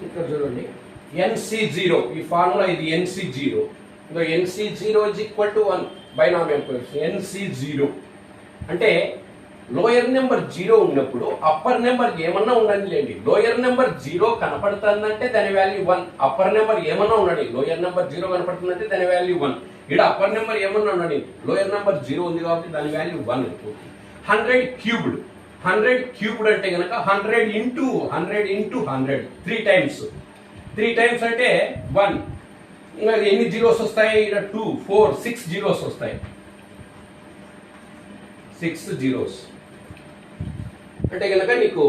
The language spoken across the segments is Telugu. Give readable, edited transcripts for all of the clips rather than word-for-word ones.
ఇక్కడ చూడండి NC0 ఈ ఫార్ములా ఇది NC0 ఇంకా NC0 is equal to 1 binomial coefficient NC0 అంటే లోయర్ నెంబర్ 0 ఉన్నప్పుడు అప్పర్ నెంబర్ ఏమన్నా ఉండండి లేండి లోయర్ నెంబర్ 0 కనపడుతుందంటే దాని వాల్యూ 1 అప్పర్ నెంబర్ ఏమన్నా ఉండండి లోయర్ నెంబర్ 0 కనపడుతుందంటే దాని వాల్యూ 1 ఇక్కడ అప్పర్ నెంబర్ ఏమన్నా ఉండండి లోయర్ నెంబర్ 0 ఉంది కాబట్టి దాని వాల్యూ 1 అవుతుంది 100 క్యూబ్డ్ 100 క్యూబ్డ్ అంటే కనుక 100 ఇంటూ 100 3 టైమ్స్ అంటే 1 ఇంకా ఎన్ని జీరోస్ వస్తాయి ఇక్కడ 2 4 6 జీరోస్ వస్తాయి 6 జీరోస్ అంటే కనుక నీకు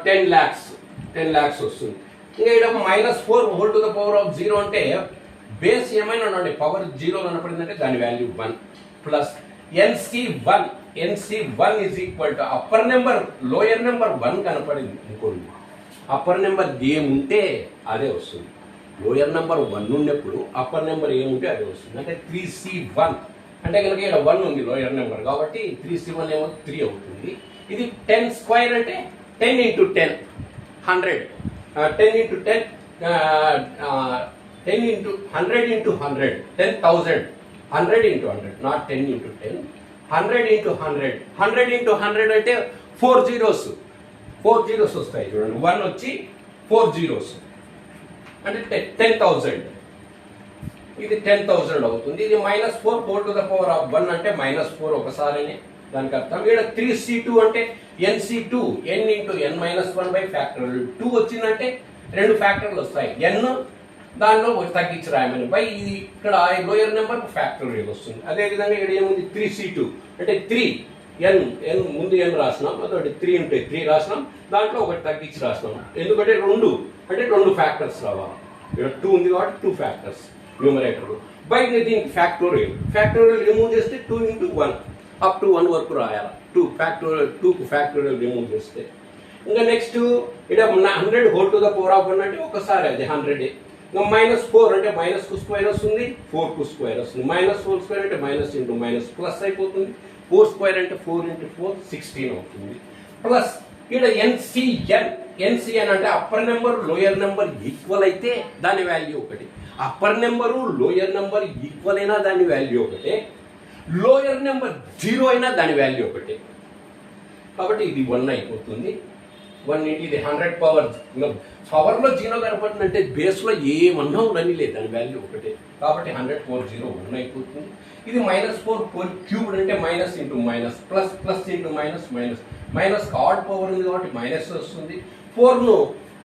10 lakhs వస్తుంది ఇంకా ఇక్కడ -4 whole to the power of 0 అంటే బేస్ ఏమైనా ఉండండి పవర్ 0 కనపడిందంటే దాని value 1 plus NC1 is equal to upper number lower number 1 కనపడింది అనుకోండి అప్పర్ నెంబర్ ఏముంటే అదే వస్తుంది లోయర్ నెంబర్ 1 ఉన్నప్పుడు అప్పర్ నెంబర్ ఏముంటే అదే వస్తుంది అంటే 3C1 అంటే కనుక ఇక్కడ 1 ఉంది లోయర్ నెంబర్ కాబట్టి 3C1 ఏమో 3 అవుతుంది ఇది 10 స్క్వేర్ అంటే 10 into 10 100 10 into 10 10 into 100 into 100 10,000 100 into 100 not 10 into 10 100 into 100 into 100 అంటే 4 జీరోస్ వస్తాయి చూడండి 1 వచ్చి 4 జీరోస్ అంటే 10,000 ఇది 10,000 అవుతుంది ఇది -4 whole to the power of 1 అంటే -4 ఒకసారినే దానికి అర్థం ఇక్కడ 3C2 అంటే NC2 n into n -1 by factorial 2 వచ్చిందంటే 2 ఫ్యాక్టర్లు వస్తాయి n దానిలో తగ్గించి రాయమని బై ఇది ఇక్కడ లోయర్ నెంబర్ ఫ్యాక్టోరియల్ వస్తుంది అదేవిధంగా ఇక్కడ ఏముంది 3C2 అంటే 3 n ముందు n రాసినాం అదొకటి 3 ఉంటే 3 రాసినాం దాంట్లో ఒకటి తగ్గించి రాసినాం ఎందుకంటే 2 అంటే 2 ఫ్యాక్టర్స్ రావాలి ఇక్కడ 2 ఉంది కాబట్టి 2 ఫ్యాక్టర్స్ న్యూమరేటర్ బై దీనికి ఫ్యాక్టోరియల్ రిమూవ్ చేస్తే 2 ఇంటూ 1 అప్ టు 1 వరకు రాయాలి 2 కు ఫ్యాక్టోరియల్ రిమూవ్ చేస్తే ఇంకా నెక్స్ట్ ఇక్కడ 100 whole to the power of 1 అంటే ఒకసారి అది 100 ఇంకా -4 అంటే మైనస్ కు స్క్వేర్ వస్తుంది 4 కు స్క్వేర్ వస్తుంది -4 స్క్వేర్ అంటే మైనస్ ఇంటూ మైనస్ ప్లస్ అయిపోతుంది 4 స్క్వేర్ అంటే 4 ఇంటూ 4 16 అవుతుంది ప్లస్ ఇక్కడ NCN అంటే upper number lower number equal అయితే దాని వాల్యూ ఒకటి upper number lower number equal అయినా దాని వాల్యూ ఒకటే లోయర్ నెంబర్ 0 అయినా దాని వాల్యూ ఒకటే కాబట్టి ఇది 1 అయిపోతుంది 1 ఇది 100 పవర్లో 0 కనపడుతుందంటే బేస్లో ఏమన్నా ఉండని లేదు దాని వాల్యూ ఒకటే కాబట్టి 100 4 0 1 అయిపోతుంది ఇది -4 క్యూబ్డ్ అంటే minus into minus plus into minus odd power ఉంది కాబట్టి మైనస్ వస్తుంది 4ను